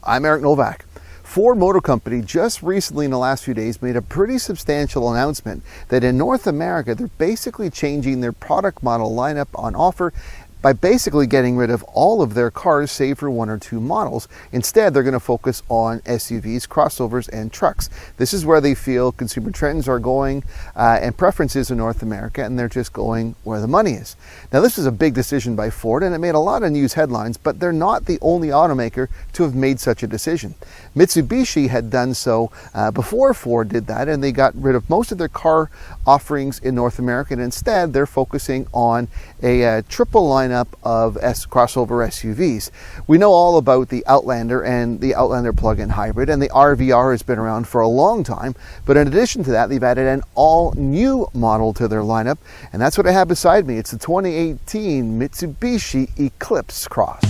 I'm Eric Novak. Ford Motor Company just recently in the last few days made a pretty substantial announcement that in North America they're basically changing their product model lineup on offer by basically getting rid of all of their cars save for one or two models. Instead, they're going to focus on SUVs, crossovers, and trucks. This is where they feel consumer trends are going and preferences in North America, and they're just going where the money is. Now, this is a big decision by Ford, and it made a lot of news headlines, but they're not the only automaker to have made such a decision. Mitsubishi had done so before Ford did that, and they got rid of most of their car offerings in North America, and instead they're focusing on a triple lineup of crossover SUVs. We know all about the Outlander and the Outlander plug-in hybrid, and the RVR has been around for a long time, but in addition to that, they've added an all-new model to their lineup, and that's what I have beside me. It's the 2018 Mitsubishi Eclipse Cross.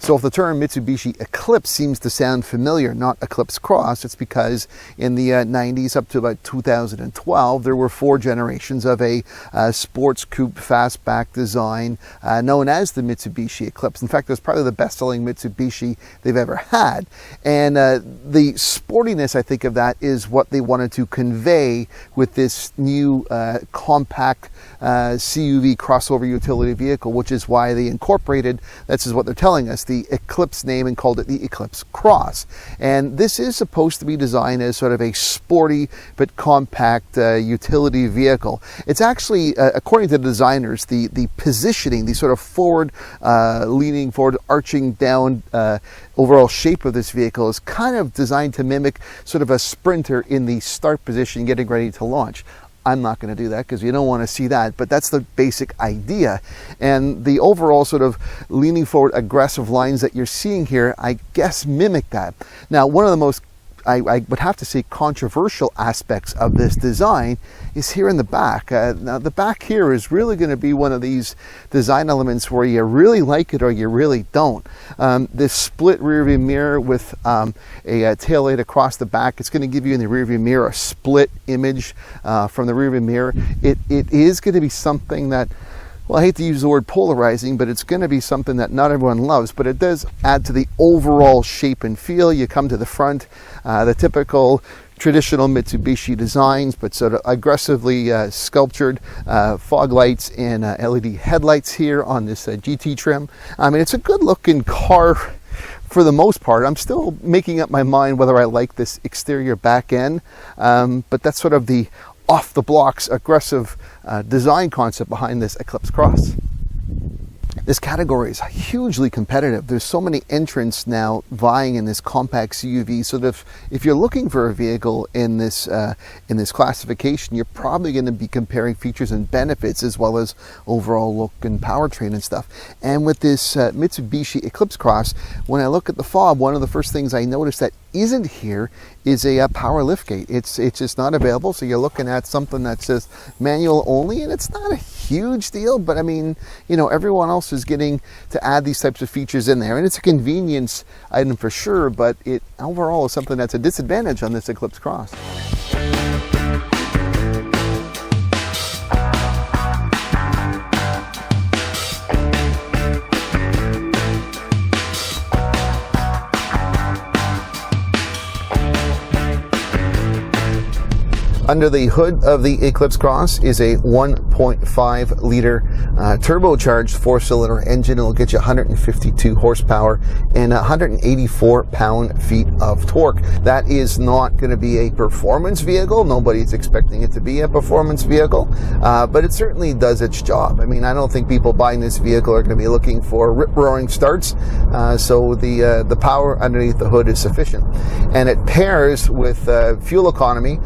So if the term Mitsubishi Eclipse seems to sound familiar, not Eclipse Cross, it's because in the 90s up to about 2012, there were four generations of a sports coupe fastback design known as the Mitsubishi Eclipse. In fact, it was probably the best-selling Mitsubishi they've ever had. And the sportiness, I think, of that is what they wanted to convey with this new compact CUV crossover utility vehicle, which is why they incorporated, this is what they're telling us, the Eclipse name and called it the Eclipse Cross. And this is supposed to be designed as sort of a sporty but compact utility vehicle. It's actually, according to the designers, the positioning, the sort of forward, leaning forward, arching down overall shape of this vehicle is kind of designed to mimic sort of a sprinter in the start position getting ready to launch. I'm not going to do that because you don't want to see that, but that's the basic idea. And the overall sort of leaning forward aggressive lines that you're seeing here, I guess, mimic that. Now, one of the most, I would have to say, controversial aspects of this design is here in the back. Now, the back here is really going to be one of these design elements where you really like it or you really don't. This split rearview mirror with a taillight across the back, it's going to give you in the rearview mirror a split image from the rearview mirror. It is going to be something that, well, I hate to use the word polarizing, but it's going to be something that not everyone loves, but it does add to the overall shape and feel. You come to the front, the typical traditional Mitsubishi designs, but sort of aggressively sculptured fog lights and LED headlights here on this GT trim. I mean, it's a good looking car for the most part. I'm still making up my mind whether I like this exterior back end, but that's sort of the off the blocks aggressive design concept behind this Eclipse Cross. This category is hugely competitive. There's so many entrants now vying in this compact CUV. So that if you're looking for a vehicle in this classification, you're probably going to be comparing features and benefits as well as overall look and powertrain and stuff. And with this Mitsubishi Eclipse Cross, when I look at the fob, one of the first things I noticed that isn't here is a power liftgate. It's just not available. So you're looking at something that says manual only, and it's not a huge deal, but I mean, you know, everyone else is getting to add these types of features in there, and it's a convenience item for sure, but it overall is something that's a disadvantage on this Eclipse Cross. Under the hood of the Eclipse Cross is a 1.5 liter turbocharged four-cylinder engine. It'll get you 152 horsepower and 184 pound-feet of torque. That is not going to be a performance vehicle. Nobody's expecting it to be a performance vehicle, but it certainly does its job. I mean, I don't think people buying this vehicle are going to be looking for rip-roaring starts, so the power underneath the hood is sufficient. And it pairs with fuel economy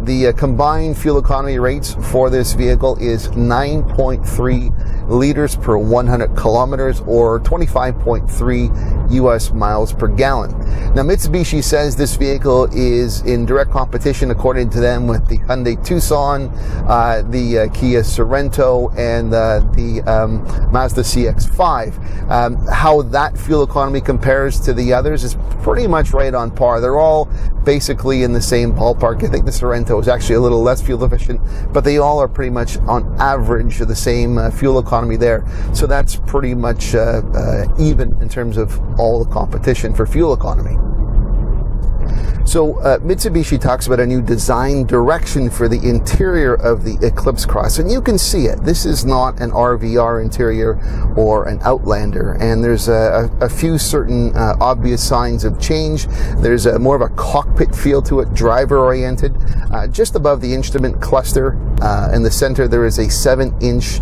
The combined fuel economy rates for this vehicle is 9.3 liters per 100 kilometers, or 25.3 US miles per gallon. Now, Mitsubishi says this vehicle is in direct competition, according to them, with the Hyundai Tucson, the Kia Sorento, and the Mazda CX-5. How that fuel economy compares to the others is pretty much right on par. They're all basically in the same ballpark. I think the Sorento is actually a little less fuel efficient, but they all are pretty much on average the same fuel economy there. So that's pretty much even in terms of all the competition for fuel economy. So Mitsubishi talks about a new design direction for the interior of the Eclipse Cross, and you can see it. This is not an RVR interior or an Outlander, and there's a few certain obvious signs of change. There's more of a cockpit feel to it, driver-oriented. Just above the instrument cluster in the center, there is a 7-inch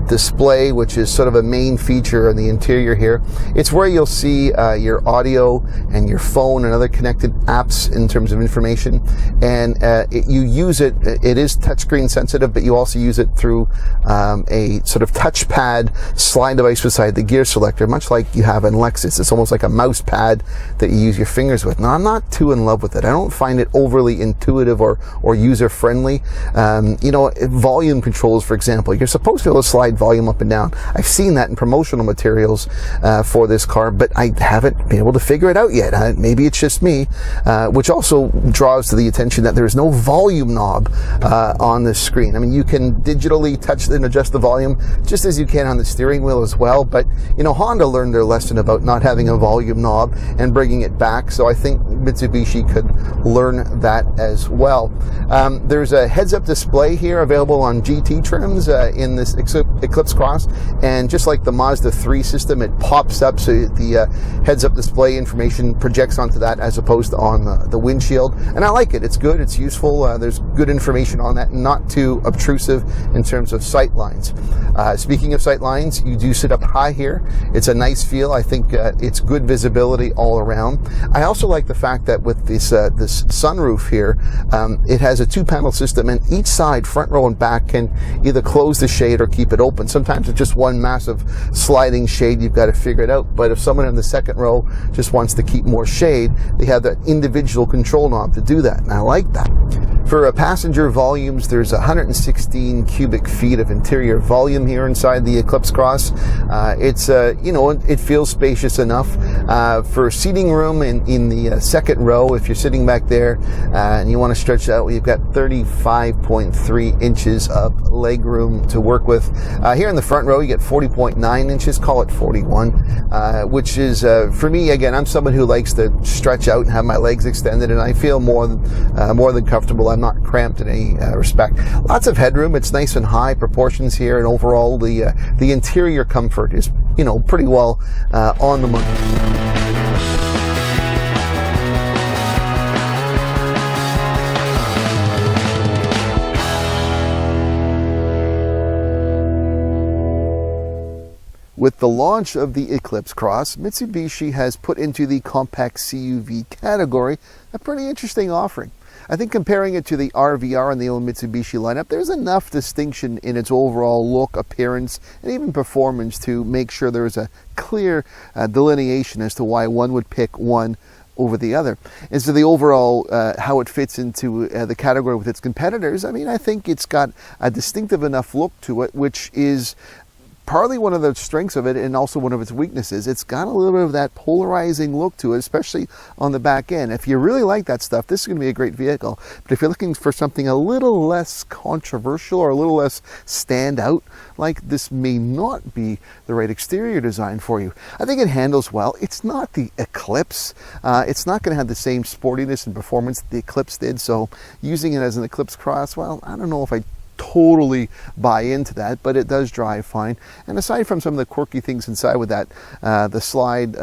display, which is sort of a main feature in the interior here. It's where you'll see your audio and your phone and other connected apps in terms of information, and you use it. It is touchscreen sensitive, but you also use it through a sort of touchpad slide device beside the gear selector, much like you have in Lexus. It's almost like a mouse pad that you use your fingers with. Now, I'm not too in love with it. I don't find it overly intuitive or user friendly. Volume controls, for example, you're supposed to be able to slide volume up and down. I've seen that in promotional materials for this car, but I haven't been able to figure it out yet. Maybe it's just me. Which also draws to the attention that there is no volume knob on this screen. I mean, you can digitally touch and adjust the volume just as you can on the steering wheel as well, but Honda learned their lesson about not having a volume knob and bringing it back, so I think Mitsubishi could learn that as well. There's a heads-up display here available on GT trims in this Eclipse Cross, and just like the Mazda 3 system, it pops up so the heads-up display information projects onto that as opposed to on the windshield, and I like it. It's good, it's useful, there's good information on that, not too obtrusive in terms of sight lines. Speaking of sight lines, you do sit up high here. It's a nice feel. I think it's good visibility all around. I also like the fact that with this sunroof here, it has a 2-panel system, and each side, front row and back, can either close the shade or keep it open. Sometimes it's just one massive sliding shade. You've got to figure it out, but if someone in the second row just wants to keep more shade, they have that individual control knob to do that, and I like that. For passenger volumes, there's 116 cubic feet of interior volume here inside the Eclipse Cross. It's it feels spacious enough for seating room in the second row. If you're sitting back there and you want to stretch out, you've got 35.3 inches of leg room to work with. Here in the front row, you get 40.9 inches, call it 41, which is for me, again, I'm someone who likes to stretch out and have my legs extended, and I feel more than comfortable. I'm not cramped in any respect. Lots of headroom. It's nice and high proportions here, and overall the interior comfort is pretty well on the money. With the launch of the Eclipse Cross, Mitsubishi has put into the compact CUV category a pretty interesting offering. I think comparing it to the RVR and the old Mitsubishi lineup, there's enough distinction in its overall look, appearance, and even performance to make sure there's a clear delineation as to why one would pick one over the other. As to the overall how it fits into the category with its competitors, I think it's got a distinctive enough look to it, which is partly one of the strengths of it and also one of its weaknesses. It's got a little bit of that polarizing look to it, especially on the back end. If you really like that stuff, this is going to be a great vehicle. But if you're looking for something a little less controversial or a little less stand out, like, this may not be the right exterior design for you. I think it handles well. It's not the Eclipse. It's not going to have the same sportiness and performance that the Eclipse did, so using it as an Eclipse Cross, well, I don't know if I totally buy into that, but it does drive fine. And aside from some of the quirky things inside with that, the slide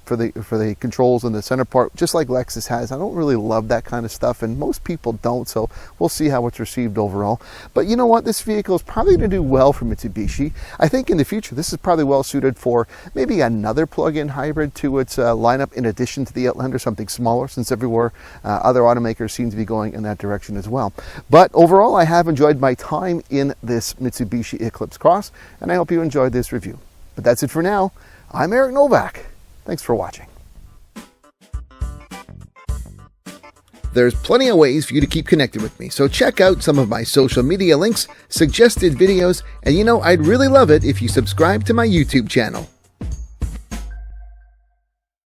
for the controls in the center part, just like Lexus has, I don't really love that kind of stuff, and most people don't, so we'll see how it's received overall. But you know what? This vehicle is probably going to do well for Mitsubishi. I think in the future, this is probably well suited for maybe another plug-in hybrid to its lineup in addition to the Outlander, something smaller, since everywhere other automakers seem to be going in that direction as well. But overall, I have enjoyed my time in this Mitsubishi Eclipse Cross, and I hope you enjoyed this review. But that's it for now. I'm Eric Novak. Thanks for watching. There's plenty of ways for you to keep connected with me, so check out some of my social media links, suggested videos, and I'd really love it if you subscribe to my YouTube channel.